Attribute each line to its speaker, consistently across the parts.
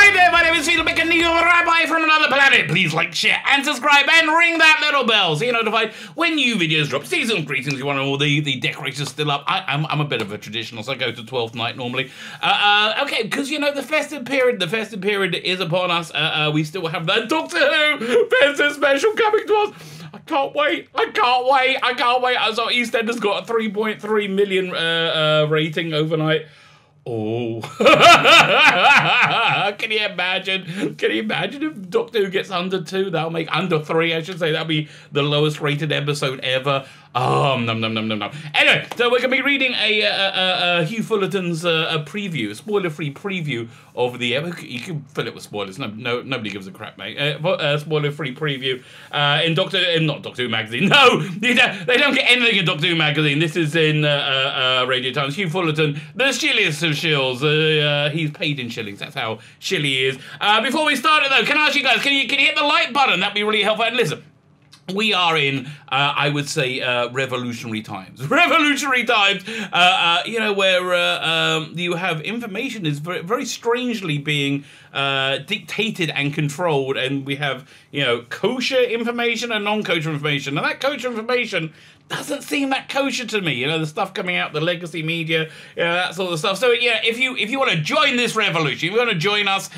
Speaker 1: Hi there, my name is Rabbi from another planet. Please like, share, and subscribe, and ring that little bell so you're notified when new videos drop. Season greetings, you want to know all the decorations still up. I'm a bit of a traditional, so I go to 12th night normally. Okay, because you know the festive period is upon us. We still have that Doctor Who festive special coming to us. I can't wait. So EastEnders got a 3.3 million rating overnight. Oh, can you imagine? Can you imagine if Doctor Who gets under 2? That'll make under 3, I should say. That'll be the lowest rated episode ever. Oh, no. Anyway, so we're going to be reading a Hugh Fullerton's preview, spoiler-free preview of the... You can fill it with spoilers. Nobody gives a crap, mate. Spoiler-free preview in not Doctor Who magazine. No, they don't get anything in Doctor Who magazine. This is in Radio Times. Hugh Fullerton, the shilliest of shills. He's paid in shillings. That's how shilly he is. Before we start it, though, can I ask you guys, can you hit the like button? That'd be really helpful. And listen, we are in, I would say, revolutionary times. Revolutionary times, you know, where you have information is very, very strangely being dictated and controlled, and we have, you know, kosher information and non-kosher information. And that kosher information doesn't seem that kosher to me. You know, the stuff coming out, the legacy media, you know, that sort of stuff. So yeah, if you want to join this revolution, if you want to join us,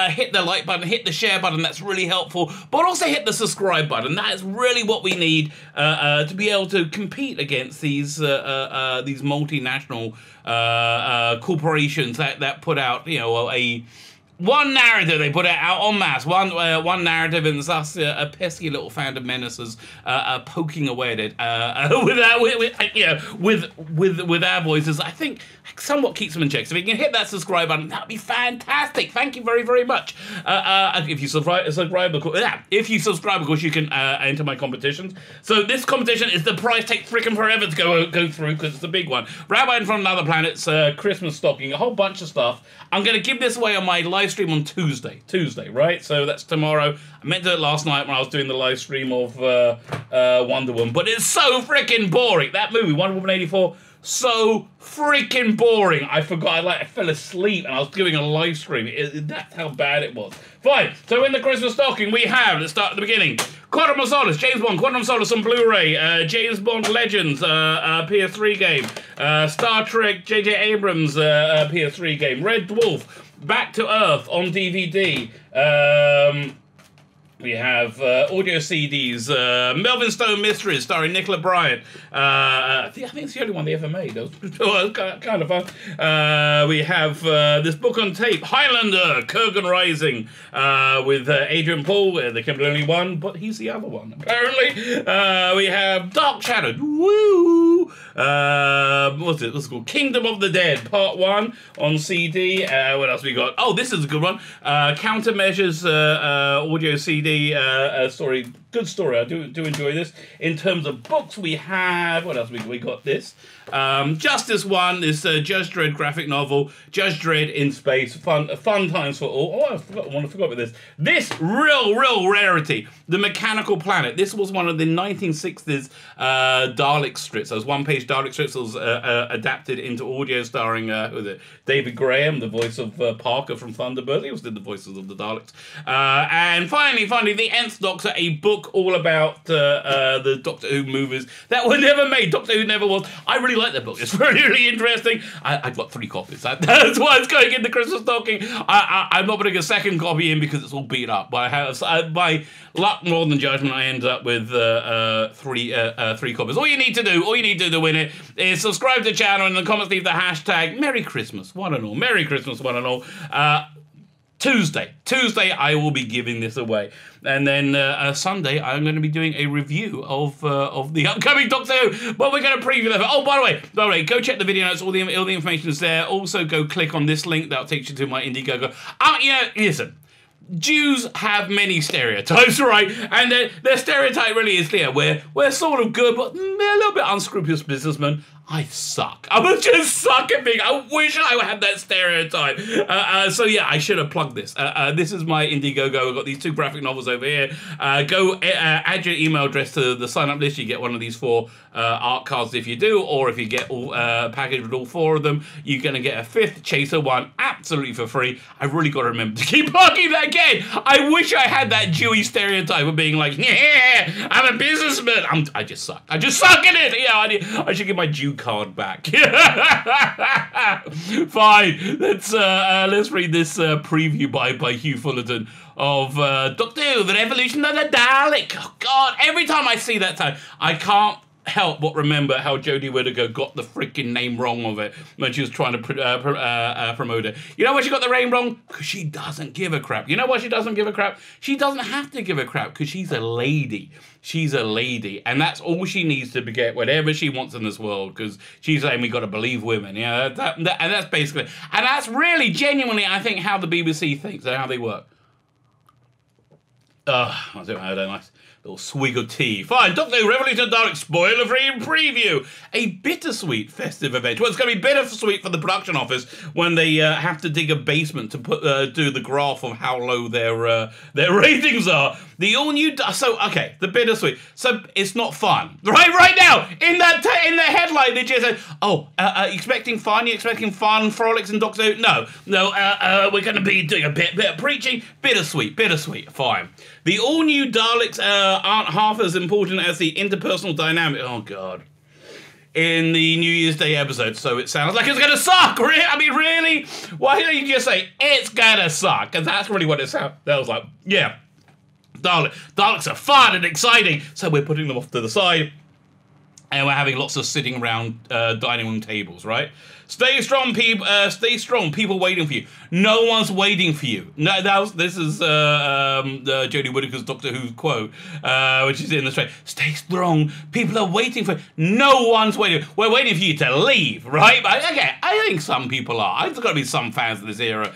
Speaker 1: hit the like button, hit the share button. That's really helpful. But also hit the subscribe button. That is really what we need to be able to compete against these multinational corporations that put out, you know, one narrative. They put it out en masse. One narrative, and it's us, a pesky little fand of menaces, poking away at it with our voices. I think somewhat keeps them in check. So if you can hit that subscribe button, that'd be fantastic. Thank you very, very much. If you subscribe, of course, you can enter my competitions. So this competition is the prize takes freaking forever to go through because it's a big one. Rabbi from Another Planet's Christmas stocking, a whole bunch of stuff. I'm going to give this away on my live stream on Tuesday, right? So that's tomorrow. I meant to do it last night when I was doing the live stream of Wonder Woman, but it's so freaking boring. That movie, Wonder Woman 84, so freaking boring. I forgot, I fell asleep and I was doing a live stream. That's how bad it was. Fine, so in the Christmas stocking we have, let's start at the beginning, Quantum of Solace, James Bond, Quantum of Solace on Blu-ray, James Bond Legends, PS3 game, Star Trek, J.J. Abrams, PS3 game, Red Dwarf, Back to Earth on DVD, we have audio CDs, Melvin Stone Mysteries starring Nicola Bryant. I think it's the only one they ever made. That was kind of fun. We have this book on tape, Highlander, Kurgan Rising, with Adrian Paul, the only one, but he's the other one, apparently. We have Dark Shadow, woo! What's it called? Kingdom of the Dead, Part 1 on CD. What else we got? Oh, this is a good one. Countermeasures, audio CD. Story, good story. I do enjoy this. In terms of books, we have, what else we got? This Justice 1, this Judge Dredd graphic novel, Judge Dredd in space, fun times for all. Oh, I forgot about this. This real rarity, The Mechanical Planet. This was one of the 1960s Dalek strips. Those one-page Dalek strips that was adapted into audio, starring who was it? David Graham, the voice of Parker from Thunderbird. He also did the voices of the Daleks. And finally, The Nth Doctor, a book all about the Doctor Who movies that were never made. Doctor Who never was. I really like that book. It's really interesting. I've got 3 copies. That's why it's going in the Christmas stocking. I'm not putting a second copy in because it's all beat up. But by luck more than judgment, I end up with 3 copies. All you need to do to win it is subscribe to the channel and in the comments leave the hashtag Merry Christmas, one and all. Merry Christmas, one and all. Tuesday, I will be giving this away, and then Sunday I'm going to be doing a review of the upcoming Doctor Who. But we're going to preview that. Oh, by the way, go check the video notes. All the information is there. Also, go click on this link that'll take you to my Indiegogo. Listen. Jews have many stereotypes, right? And their stereotype really is clear. We're sort of good, but they're a little bit unscrupulous businessmen. I suck. I would just suck at being. I wish I had that stereotype. So yeah, I should have plugged this. This is my Indiegogo. I've got these 2 graphic novels over here. Go add your email address to the sign up list. You get one of these 4 art cards if you do, or if you get all packaged with all 4 of them, you're gonna get a 5th Chaser one absolutely for free. I've really got to remember to keep plugging that again. I wish I had that Jewy stereotype of being like, yeah, I'm a businessman. I just suck. I just suck at it. Yeah, I should get my Jew card back. Fine. Let's read this preview by Hugh Fullerton of Doctor Who: The Revolution of the Dalek. Oh God! Every time I see that time, I can't help but remember how Jodie Whittaker got the freaking name wrong of it when she was trying to promote it. You know why she got the name wrong? Because she doesn't give a crap. You know why she doesn't give a crap? She doesn't have to give a crap because she's a lady. She's a lady, and that's all she needs to get whatever she wants in this world, because she's saying we got to believe women. Yeah, and that's basically, and that's really genuinely, I think, how the BBC thinks and how they work. I don't know, nice little swig of tea. Fine, Doctor Who: Revolution of the Daleks spoiler-free preview. A bittersweet festive event. Well, it's going to be bittersweet for the production office when they have to dig a basement to do the graph of how low their ratings are. The all-new... So, okay, the bittersweet. So, it's not fun. Right now, in the headline, they just said, oh, expecting fun? You expecting fun, frolics and Doctor Who? No, we're going to be doing a bit of preaching. Bittersweet, fine. The all-new Daleks aren't half as important as the interpersonal dynamic. Oh, God. In the New Year's Day episode, so it sounds like it's going to suck. I mean, really? Why don't you just say, it's going to suck? Because that's really what it sounded. That was like, yeah. Daleks are fun and exciting, so we're putting them off to the side, and we're having lots of sitting around dining room tables, right? Stay strong, people. Stay strong, people waiting for you. No one's waiting for you. No, this is Jodie Whittaker's Doctor Who quote, which is in the straight. Stay strong, people are waiting for you. No one's waiting. We're waiting for you to leave, right? But, okay, I think some people are. There's got to be some fans of this era.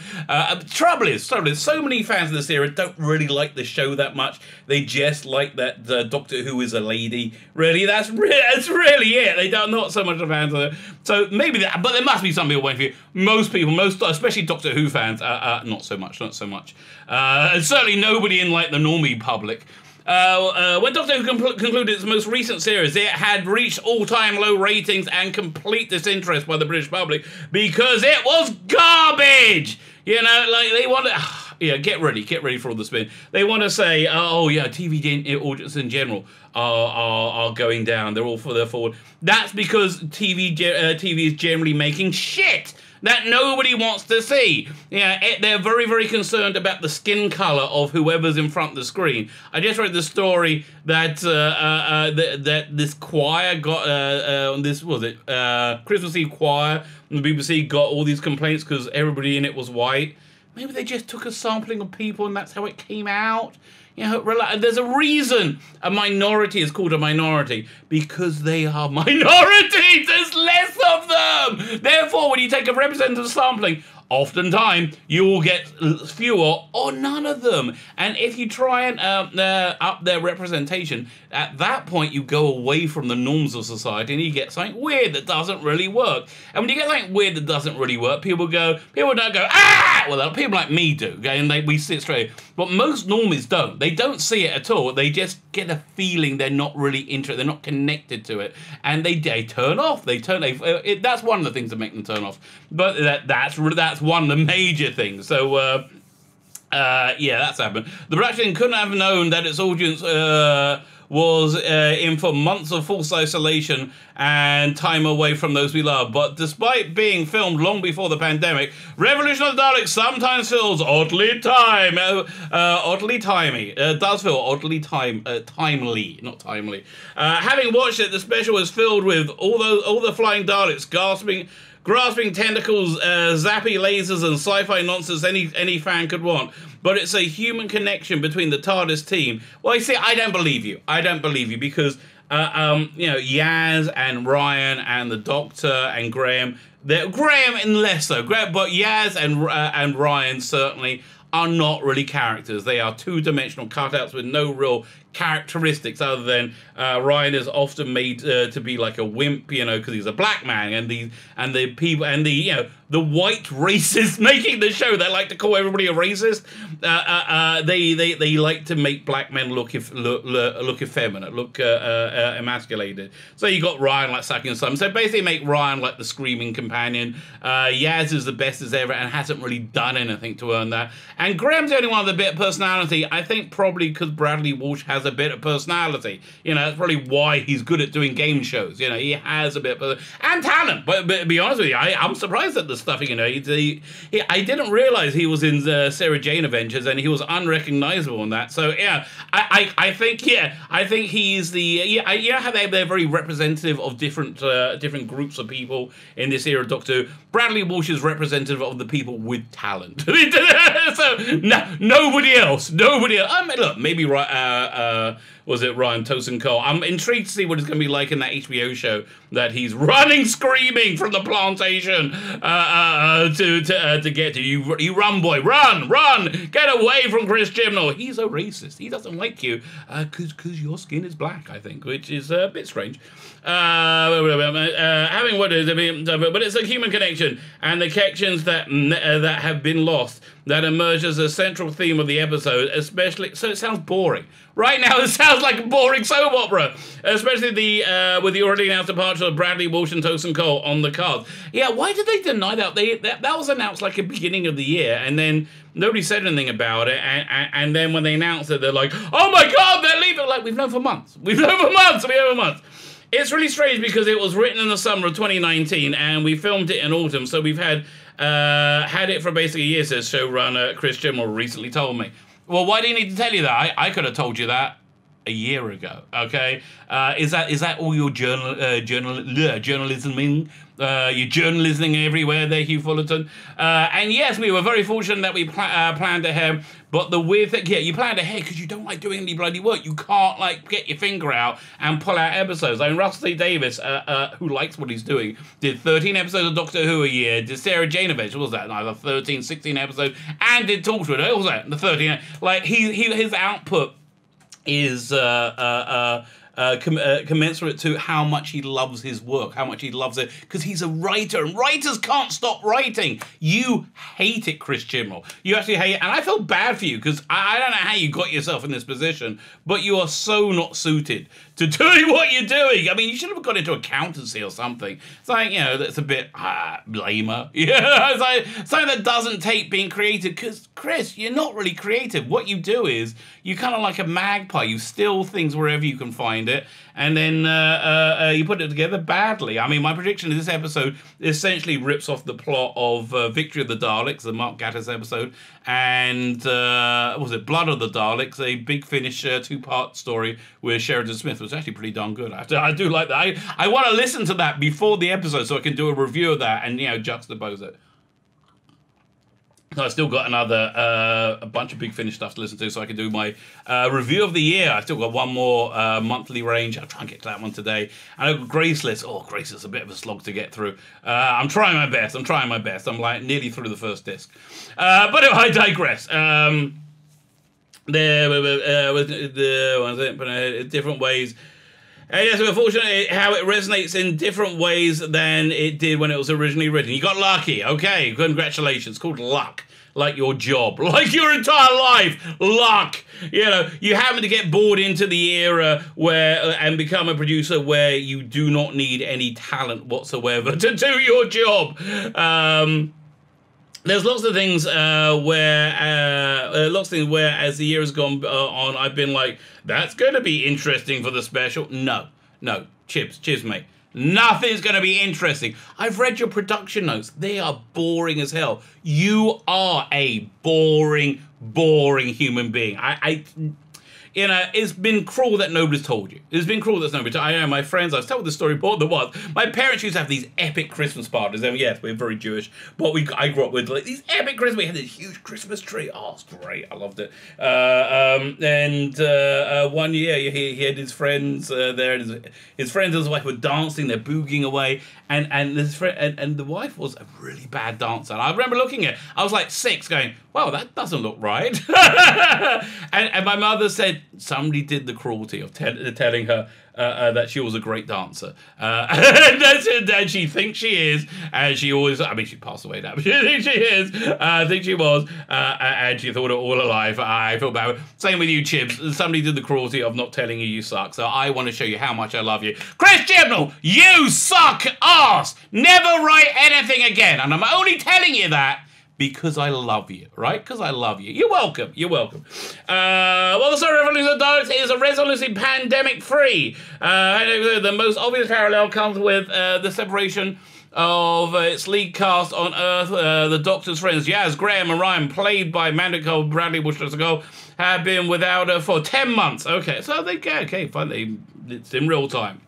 Speaker 1: Trouble is, so many fans of this era don't really like the show that much. They just like that Doctor Who is a lady. Really, that's really it. They don't not so much a fans of it. So maybe that, but there must be some people waiting for you. Most people, especially Doctor Who fans, not so much. And certainly nobody in like the normie public. When Doctor Who concluded its most recent series, it had reached all-time low ratings and complete disinterest by the British public because it was garbage. You know, like they want to. Yeah, get ready for all the spin. They want to say, oh yeah, TV audience in general are going down. They're forward. That's because TV is generally making shit that nobody wants to see. Yeah, they're very, very concerned about the skin color of whoever's in front of the screen. I just read the story that that this choir got Christmas Eve choir and the BBC got all these complaints because everybody in it was white. Maybe they just took a sampling of people and that's how it came out. You know, there's a reason a minority is called a minority, because they are minorities. There's less of them. Therefore, when you take a representative sampling, oftentimes you will get fewer or none of them. And if you try and up their representation, at that point you go away from the norms of society and you get something weird that doesn't really work. And when you get something weird that doesn't really work, people don't go, ah! Well, people like me do, okay? And we sit straight. But most normies don't. They don't see it at all. They just get a feeling they're not really interested, they're not connected to it. And they turn off. That's one of the things that make them turn off. But that's one of the major things. So, yeah, that's happened. The production couldn't have known that its audience was in for months of false isolation and time away from those we love. But despite being filmed long before the pandemic, Revolution of the Daleks sometimes feels oddly timely. Does feel oddly timely, not timely. Having watched it, the special was filled with all the flying Daleks grasping tentacles, zappy lasers, and sci-fi nonsense any fan could want. But it's a human connection between the TARDIS team. Well, you see, I don't believe you. Because, you know, Yaz and Ryan and the Doctor and Graham, Graham and less so, but Yaz and Ryan certainly are not really characters. They are two-dimensional cutouts with no real characteristics other than Ryan is often made to be like a wimp, you know, because he's a black man, and the people and the, you know, the white racists making the show that like to call everybody a racist. They like to make black men look effeminate, look emasculated. So you got Ryan like sucking some. So basically make Ryan like the screaming companion. Yaz is the best as ever and hasn't really done anything to earn that. And Graham's the only one with a bit of personality. I think probably because Bradley Walsh has a bit of personality. You know, that's probably why he's good at doing game shows. You know, he has a bit of and talent. But to be honest with you, I'm surprised at the stuff. You know, I didn't realize he was in Sarah Jane Adventures, and he was unrecognizable in that. So yeah, I think he's the you know how they're very representative of different groups of people in this era of Doctor Who. Bradley Walsh is representative of the people with talent. So nobody else. I mean, look, maybe was it Ryan Tosin Cole? I'm intrigued to see what it's going to be like in that HBO show that he's running, screaming from the plantation to get to. You run, boy, run, get away from Chris Chibnall. He's a racist. He doesn't like you because your skin is black, I think, which is a bit strange. Having what is, but it's a human connection, and the connections that have been lost that emerge as a central theme of the episode, especially. So it sounds boring. Right now, it sounds like a boring soap opera, especially with the already announced departure of Bradley Walsh and Tosin Cole on the cards. Yeah, why did they deny that? That was announced like at the beginning of the year, and then nobody said anything about it. And then when they announced it, they're like, "Oh my God, they're leaving!" Like we've known for months. It's really strange because it was written in the summer of 2019, and we filmed it in autumn, so we've had it for basically a year. Says showrunner Chris Chibnall recently told me. Well, why do you need to tell you that? I could have told you that a year ago. Okay, is that all your journalisming? You're journalisming everywhere there, Hugh Fullerton. And yes, we were very fortunate that we planned ahead. But the weird thing, yeah, you planned ahead because you don't like doing any bloody work. You can't like get your finger out and pull out episodes. I mean, Russell T Davies, who likes what he's doing, did 13 episodes of Doctor Who a year. Did Sarah Jane Adventures, what was that? Either 13, 16 episodes, and did Talkshow. What was that? The 13. Like his output is commensurate to how much he loves his work, how much he loves it, because he's a writer, and writers can't stop writing. You hate it, Chris Chibnall. You actually hate it, and I feel bad for you, because I don't know how you got yourself in this position, but you are so not suited to doing what you're doing. I mean, you should have got into accountancy or something. It's like, you know, that's a bit lamer. Yeah, it's like something that doesn't take being creative, because, Chris, you're not really creative. What you do is, you kind of like a magpie. You steal things wherever you can find it, and then you put it together badly. I mean, my prediction is this episode essentially rips off the plot of Victory of the Daleks, the Mark Gatiss episode, and was it Blood of the Daleks, a Big Finish two-part story with Sheridan Smith. It was actually pretty darn good. I do like that. I want to listen to that before the episode so I can do a review of that and, you know, juxtapose it. So I've still got a bunch of Big Finish stuff to listen to, so I can do my review of the year. I've still got one more monthly range. I'll try and get to that one today. And I've got Graceless. Oh, Graceless is a bit of a slog to get through. I'm trying my best. I'm like nearly through the first disc. But I digress. Different ways. Yes, unfortunately, how it resonates in different ways than it did when it was originally written. You got lucky. Okay, congratulations. It's called luck. Like your job. Like your entire life. Luck. You know, you happen to get bored into the era where, and become a producer where you do not need any talent whatsoever to do your job. There's lots of things where as the year has gone on, I've been like, that's going to be interesting for the special. No, cheers, mate. Nothing's going to be interesting. I've read your production notes. They are boring as hell. You are a boring human being. You know, it's been cruel that nobody's told you. It's been cruel that nobody's told you. I know my friends, I've told this story more than once. My parents used to have these epic Christmas parties. And yes, we're very Jewish, but I grew up with like these epic Christmas. We had this huge Christmas tree. Oh, it's great. I loved it. One year he had his friends there. And his friends and his wife were dancing. They're boogieing away. And the wife was a really bad dancer. And I remember looking at it. I was like 6 going, wow, that doesn't look right. and my mother said, did the cruelty of telling her that she was a great dancer. And she thinks she is, and she always, I mean, she passed away now, but she thinks she is, I think she was, and she thought it all her life. I feel bad. Same with you, Chibs. Somebody did the cruelty of not telling you suck, so I want to show you how much I love you. Chris Chibnall, you suck ass! Never write anything again, and I'm only telling you that because I love you, right? Because I love you. You're welcome. You're welcome. Well, the story of Revolution of the Daleks is a resolution pandemic-free. The most obvious parallel comes with the separation of its lead cast on Earth. The Doctor's friends, Yaz, Graham, and Ryan, played by Mandel Bradley Bush ago, have been without her for 10 months. Okay, so okay, fine. It's in real time.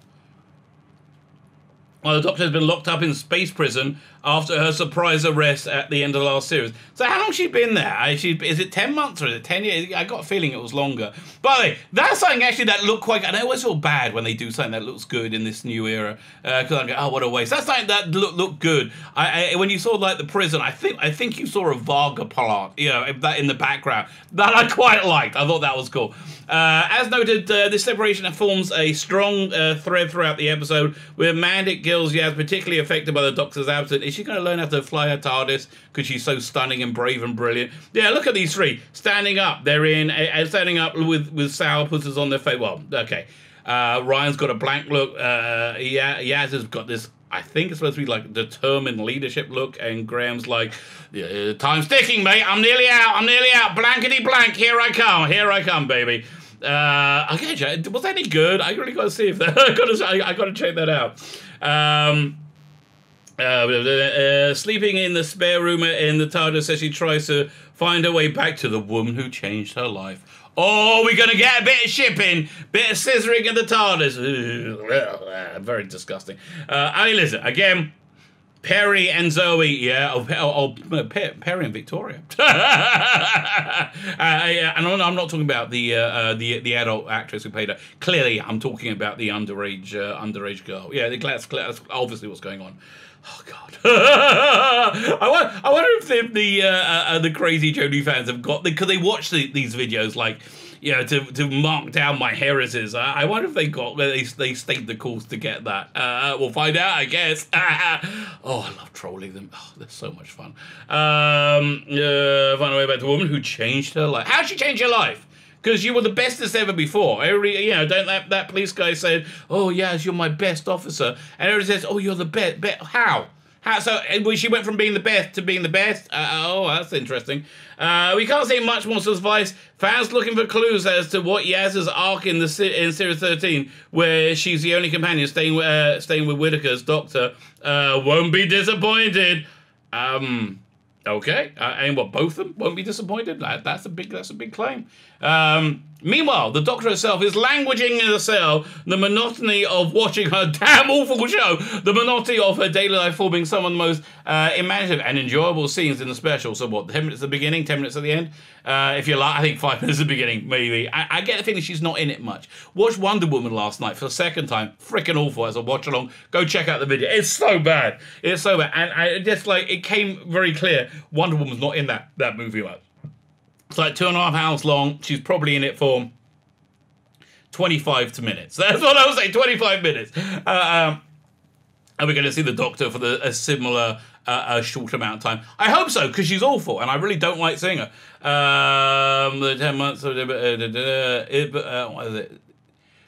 Speaker 1: Well, the Doctor has been locked up in space prison after her surprise arrest at the end of the last series. So how long has she been there? Is it 10 months or is it 10 years? I got a feeling it was longer. By the way, that's something actually that looked quite... And I always feel bad when they do something that looks good in this new era. Because I go, oh, what a waste. That's something that looked good. When you saw like the prison, I think you saw a Varga plant, you know, that in the background. That I quite liked. I thought that was cool. As noted, this separation forms a strong thread throughout the episode, with Mandic Gills, Yaz, particularly affected by the Doctor's absence. Is she going to learn how to fly her TARDIS because she's so stunning and brave and brilliant? Yeah, look at these three standing up. They're standing up with sourpusses on their face. Well, okay. Ryan's got a blank look. Yaz has got this, I think it's supposed to be like determined leadership look, and Graham's like, yeah, time's ticking, mate. I'm nearly out. Blankety blank. Here I come, baby. Okay, was that any good? I really got to see if that. I got to check that out. Sleeping in the spare room in the TARDIS as she tries to find her way back to the woman who changed her life. Oh, we're going to get a bit of shipping, bit of scissoring in the TARDIS. Very disgusting. I mean, listen, again, Perry and Zoe, yeah. Perry and Victoria. And I'm not talking about the adult actress who played her. Clearly, I'm talking about the underage girl. Yeah, that's obviously what's going on. Oh God! I wonder if the crazy Jodie fans have got, because they watch these videos like, you know, to mark down my heresies. I wonder if they stayed the course to get that. We'll find out, I guess. Oh, I love trolling them. Oh, they're so much fun. Find a way back to the woman who changed her life. How'd she change your life? Because you were the bestest ever before. Everybody, you know, don't that police guy said, "Oh yes, you're my best officer," and everybody says, "Oh, you're the best." How? So she went from being the best to being the best? Oh, that's interesting. We can't say much more to suffice. Fans looking for clues as to what Yaz's arc in Series 13, where she's the only companion staying with Whittaker's Doctor, won't be disappointed. Okay, and what, both of them won't be disappointed? That's a big claim. Meanwhile, the Doctor herself is languishing in a cell. The monotony of watching her damn awful show, the monotony of her daily life forming some of the most imaginative and enjoyable scenes in the special. So what, 10 minutes at the beginning, 10 minutes at the end? If you like, I think 5 minutes at the beginning, maybe. I get the feeling she's not in it much. Watched Wonder Woman last night for the second time. Freaking awful as a watch along. Go check out the video. It's so bad. It's so bad. And I just like, it came very clear Wonder Woman's not in that movie much. It's like 2.5 hours long. She's probably in it for 25 minutes. That's what I would say, 25 minutes. And we're going to see the Doctor for a similar short amount of time. I hope so, because she's awful, and I really don't like seeing her. The 10 months... what is it?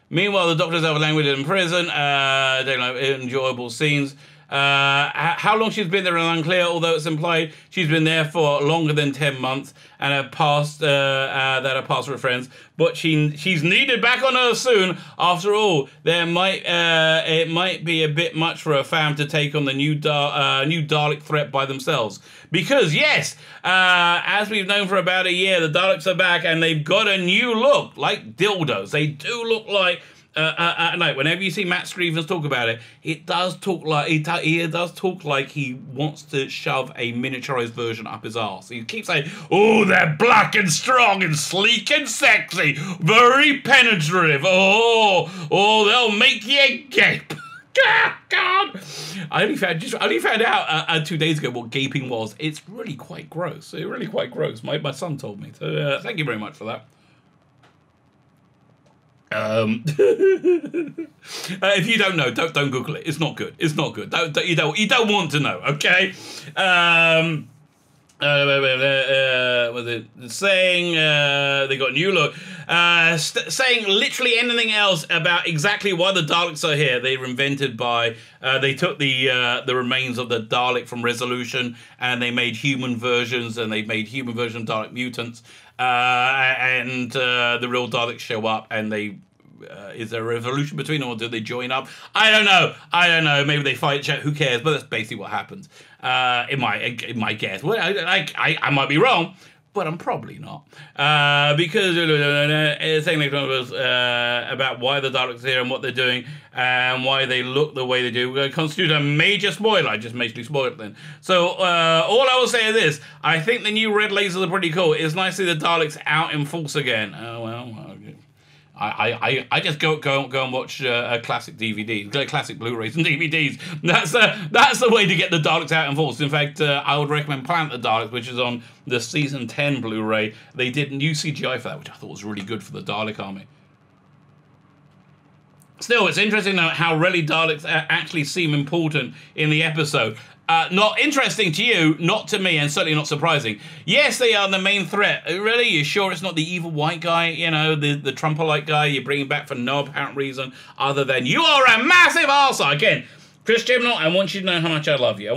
Speaker 1: Meanwhile, the Doctor's out of language in prison. Don't know, enjoyable scenes. How long she's been there is unclear, although it's implied she's been there for longer than 10 months and her past with friends. But she's needed back on Earth soon. After all, it might be a bit much for a fam to take on the new Dalek threat by themselves. Because yes, as we've known for about a year, the Daleks are back and they've got a new look, like dildos. They do look like. At night, whenever you see Matt Stevens talk about it, it does talk like he does talk like he wants to shove a miniaturized version up his arse. He keeps saying, "Oh, they're black and strong and sleek and sexy, very penetrative. Oh, they'll make you gape." God, I only found out 2 days ago what gaping was. It's really quite gross. It's really quite gross. My son told me. So thank you very much for that. If you don't know, don't Google it. It's not good. It's not good. You don't want to know. Okay. Was it saying they got a new look? Saying literally anything else about exactly why the Daleks are here. They were invented by. They took the remains of the Dalek from Resolution, and they made human versions, and they made human version Dalek mutants. And the real Daleks show up, and they. Is there a revolution between them, or do they join up? I don't know. Maybe they fight each other. Who cares? But that's basically what happens. In my guess. Well, I might be wrong, but I'm probably not. Because saying about why the Daleks are here and what they're doing and why they look the way they do constitute a major spoiler. I just basically spoiled it then. So all I will say is this: I think the new red lasers are pretty cool. It's nice to see the Daleks out in force again. Oh well. I just go and watch classic DVDs, classic Blu-rays and DVDs. That's the way to get the Daleks out in force. In fact, I would recommend Planet the Daleks, which is on the season 10 Blu-ray. They did new CGI for that, which I thought was really good for the Dalek army. Still, it's interesting how rarely Daleks actually seem important in the episode. Not interesting to you, not to me, and certainly not surprising. Yes, they are the main threat. Really? You sure it's not the evil white guy, you know, the Trumper-like guy you're bringing back for no apparent reason other than you are a massive arsehole? Again, Chris Chibnall, I want you to know how much I love you.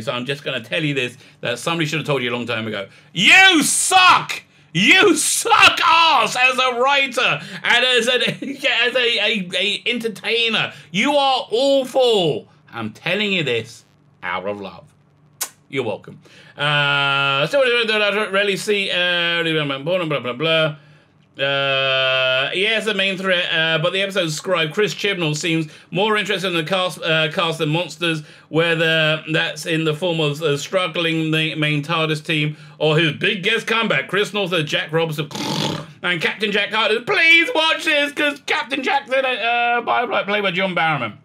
Speaker 1: So I'm just going to tell you this, that somebody should have told you a long time ago. You suck! You suck ass as a writer and as a entertainer. You are awful. I'm telling you this. Out of love. You're welcome. So I don't really see blah blah blah. Yes, the main threat, but the episode's scribe Chris Chibnall seems more interested in the cast than monsters, whether that's in the form of the struggling main TARDIS team or his big guest comeback, Chris North, Jack Robinson, and Captain Jack Carter. Please watch this, because Captain Jack's in it, played by John Barrowman.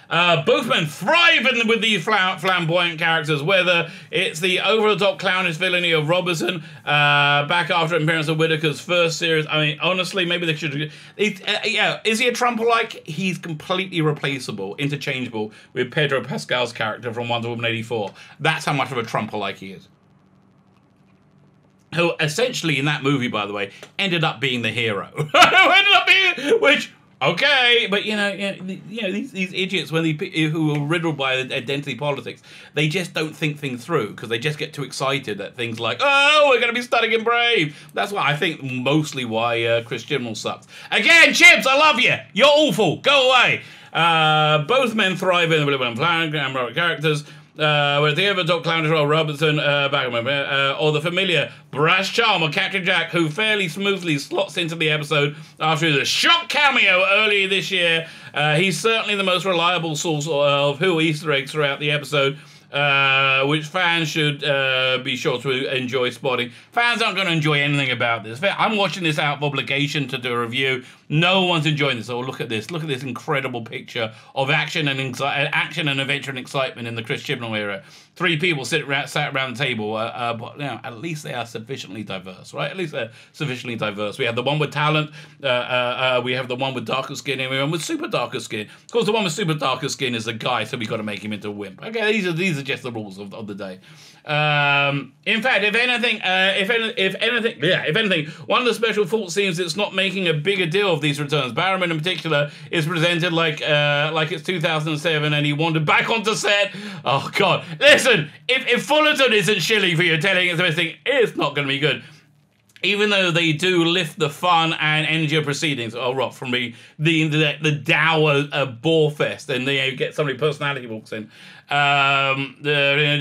Speaker 1: Both men thrive with these flamboyant characters, whether it's the over-the-top clownish villainy of Robertson, back after appearance of Whittaker's first series. I mean, honestly, maybe they should... yeah, is he a Trumper-like? He's completely replaceable, interchangeable with Pedro Pascal's character from Wonder Woman 84. That's how much of a Trumper-like he is. Who, essentially, in that movie, by the way, ended up being the hero. Which... Okay, but you know these idiots who are riddled by identity politics, they just don't think things through because they just get too excited at things like, oh, we're going to be Stunning and Brave. That's why I think mostly why Chris Chibnall sucks. Again, Chibs, I love you. You're awful. Go away. Both men thrive in the Plan characters. Where the ever Doc Clown or Robertson, or the familiar brash charm of Captain Jack, who fairly smoothly slots into the episode after the shock cameo earlier this year. He's certainly the most reliable source of Who Easter eggs throughout the episode, which fans should be sure to enjoy spotting. Fans aren't going to enjoy anything about this. I'm watching this out of obligation to do a review. No one's enjoying this. Oh, look at this. Look at this incredible picture of action and adventure and excitement in the Chris Chibnall era. 3 people sat around the table, but you know, at least they are sufficiently diverse, right? At least they're sufficiently diverse. We have the one with talent, we have the one with darker skin, and we have one with super darker skin. Of course, the one with super darker skin is a guy, so we've got to make him into a wimp. Okay, these are just the rules of the day. In fact, if anything, one of the special faults seems it's not making a bigger deal of these returns. Barrowman in particular is presented like it's 2007 and he wandered back onto set. Oh God, listen, if Fullerton isn't shilly for you telling us everything, it's not going to be good. Even though they do lift the fun and energy of proceedings, from the dour Borefest, and they get somebody personality walks in.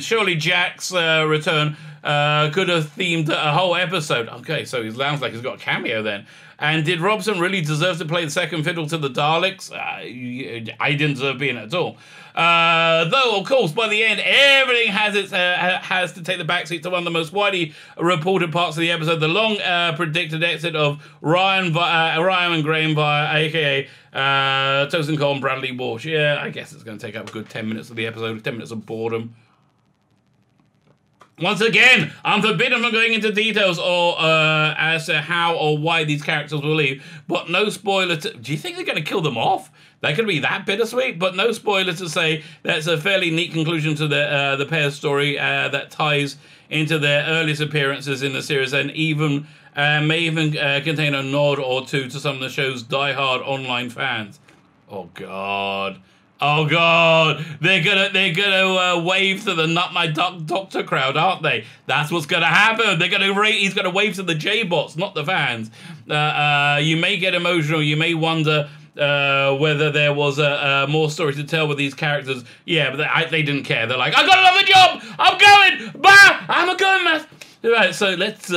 Speaker 1: Surely Jack's return could have themed a whole episode. Okay, so he sounds like he's got a cameo then. And did Robson really deserve to play the second fiddle to the Daleks? I didn't deserve being it at all. Though, of course, by the end, everything has to take the backseat to one of the most widely reported parts of the episode, the long predicted exit of Ryan and Graham via, a.k.a. Tosin Cole and Bradley Walsh. Yeah, I guess it's going to take up a good 10 minutes of the episode, 10 minutes of boredom. Once again, I'm forbidden from going into details or as to how or why these characters will leave, but no spoiler to... Do you think they're going to kill them off? They could be that bittersweet, but no spoiler to say that's a fairly neat conclusion to the pair's story that ties into their earliest appearances in the series and even may even contain a nod or two to some of the show's die-hard online fans. Oh, God. Oh God, they're gonna wave to the Not My Doctor crowd, aren't they? That's what's gonna happen. He's gonna wave to the J-bots, not the fans. You may get emotional. You may wonder whether there was more story to tell with these characters. Yeah, but they didn't care. They're like, I got another job. I'm going. Bah, I'm going, man. Right, so let's.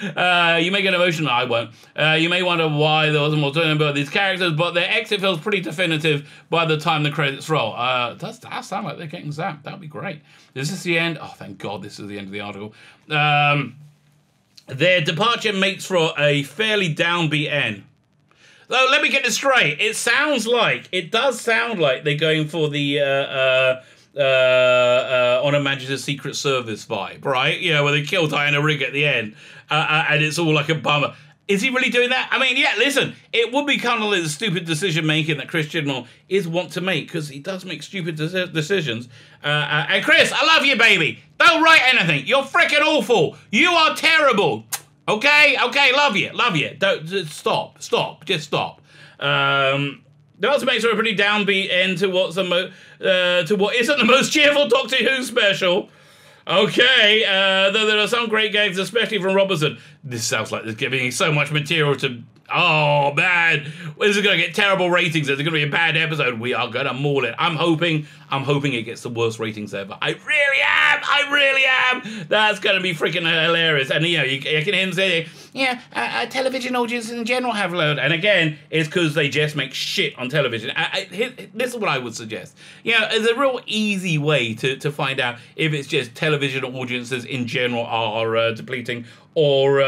Speaker 1: You may get emotional, I won't. You may wonder why there wasn't more to about these characters, but their exit feels pretty definitive by the time the credits roll. Does that sound like they're getting zapped? That would be great. Is this the end? Oh, thank God this is the end of the article. Their departure makes for a fairly downbeat end. So let me get this straight. It does sound like they're going for the on a Majesty's Secret Service vibe, right? Yeah, where they kill Diana Rigg at the end. And it's all like a bummer. Is he really doing that? I mean, yeah, listen, it would be kind of like the stupid decision-making that Chris Chibnall is want to make, because he does make stupid decisions. And Chris, I love you, baby. Don't write anything. You're freaking awful. You are terrible. Okay? Okay, love you. Don't, just stop. Just stop. That also makes for a pretty downbeat end to what isn't the most cheerful Doctor Who special. Okay, though there are some great gags, especially from Robertson. This sounds like there's giving so much material to... Oh, man. This is going to get terrible ratings. It's going to be a bad episode. We are going to maul it. I'm hoping it gets the worst ratings ever. I really am. That's going to be freaking hilarious. And, you know, you can hear him say, yeah, television audiences in general have learned. And again, it's because they just make shit on television. This is what I would suggest. You know, there's a real easy way to find out if it's just television audiences in general are depleting or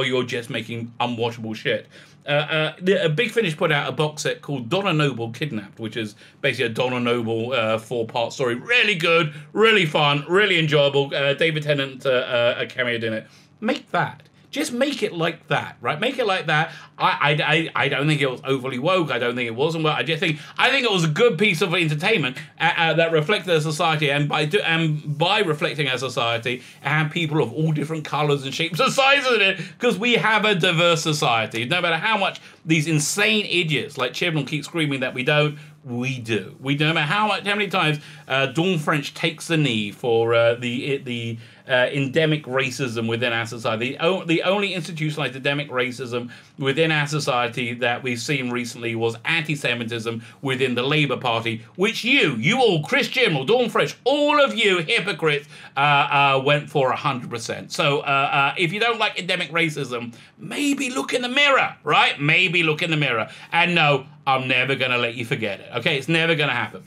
Speaker 1: you're just making unwatchable shit. Big Finish put out a box set called Donna Noble Kidnapped, which is basically a Donna Noble 4-part story. Really good, really fun, really enjoyable. David Tennant cameoed in it. Make that. Just make it like that, right? Make it like that. I don't think it was overly woke. I don't think it wasn't well. I think it was a good piece of entertainment that reflected our society, and by reflecting our society, and people of all different colours and shapes and sizes in it, because we have a diverse society. No matter how much these insane idiots like Chibnall keep screaming that we don't, we do. No matter how many times Dawn French takes the knee for the endemic racism within our society. The only institutionalized endemic racism within our society that we've seen recently was anti-Semitism within the Labour Party, which you all, Chris Chibnall, Dawn French, all of you hypocrites went for 100%. So if you don't like endemic racism, maybe look in the mirror, right? Maybe look in the mirror. And no, I'm never going to let you forget it. Okay, it's never going to happen.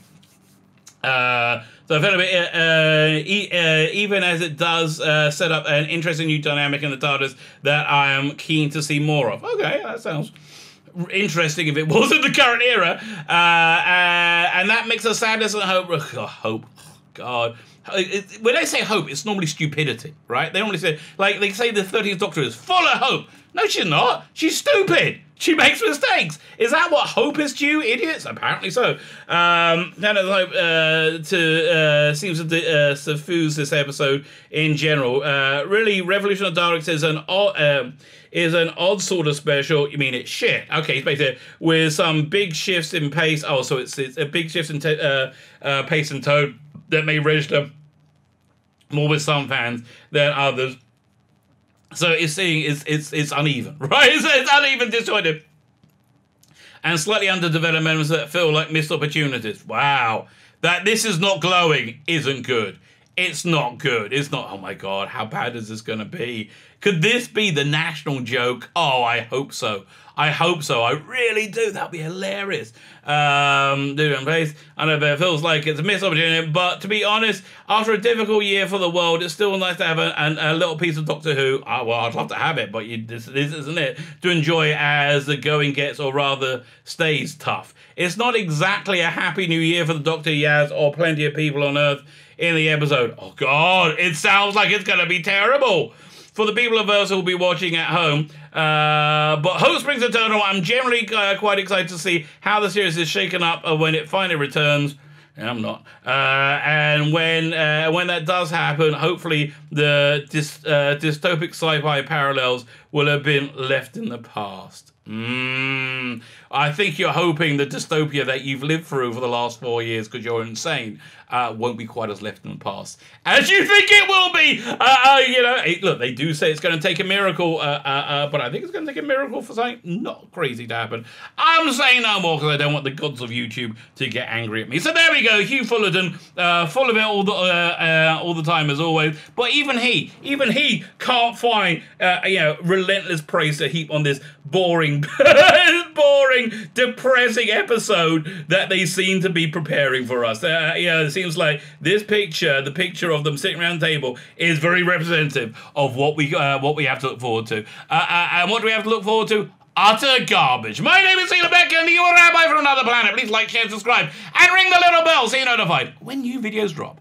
Speaker 1: So I felt a bit, even as it does set up an interesting new dynamic in the TARDIS that I am keen to see more of. Okay, that sounds interesting if it was in the current era. And that mix of sadness and hope. Hope. God. When they say hope, it's normally stupidity, right? They normally say, like, they say the 13th Doctor is full of hope. No, she's not. She's stupid. She makes mistakes. Is that what hope is to you, idiots? Apparently so. Hope seems to suffuse this episode in general. Really, Revolution of Daleks is an odd sort of special. You mean it's shit? Okay, it's basically with some big shifts in pace. Oh, so it's a big shift in pace and tone that may register more with some fans than others. So it's uneven, right? It's uneven, disjointed, and slightly underdeveloped elements that feel like missed opportunities. Wow, that this is not glowing isn't good. It's not good. It's not. Oh my God, how bad is this going to be? Could this be the national joke? Oh, I hope so. I hope so. I really do. That'd be hilarious. Dude, face. I know it feels like it's a missed opportunity, but to be honest, after a difficult year for the world, it's still nice to have a little piece of Doctor Who. Well, I'd love to have it, but this isn't it. To enjoy as the going gets, or rather stays tough. It's not exactly a happy new year for the Doctor, Yaz, or plenty of people on Earth in the episode. Oh God, it sounds like it's going to be terrible for the people of Earth who will be watching at home. But hope springs eternal. I'm generally quite excited to see how the series is shaken up when it finally returns. I'm not. And when that does happen, hopefully the dystopic sci-fi parallels will have been left in the past. I think you're hoping the dystopia that you've lived through for the last 4 years, because you're insane, won't be quite as left in the past as you think it will be. Look, they do say it's going to take a miracle, but I think it's going to take a miracle for something not crazy to happen. I'm saying no more because I don't want the gods of YouTube to get angry at me. So there we go, Hugh Fullerton, full of it all the time as always. But even he can't find relentless praise to heap on this boring, depressing episode that they seem to be preparing for us. It seems like this picture, the picture of them sitting around the table, is very representative of what we have to look forward to. And what do we have to look forward to? Utter garbage. My name is Sheila Beck, and you're a Rabbi from another planet. Please like, share, subscribe, and ring the little bell so you're notified when new videos drop.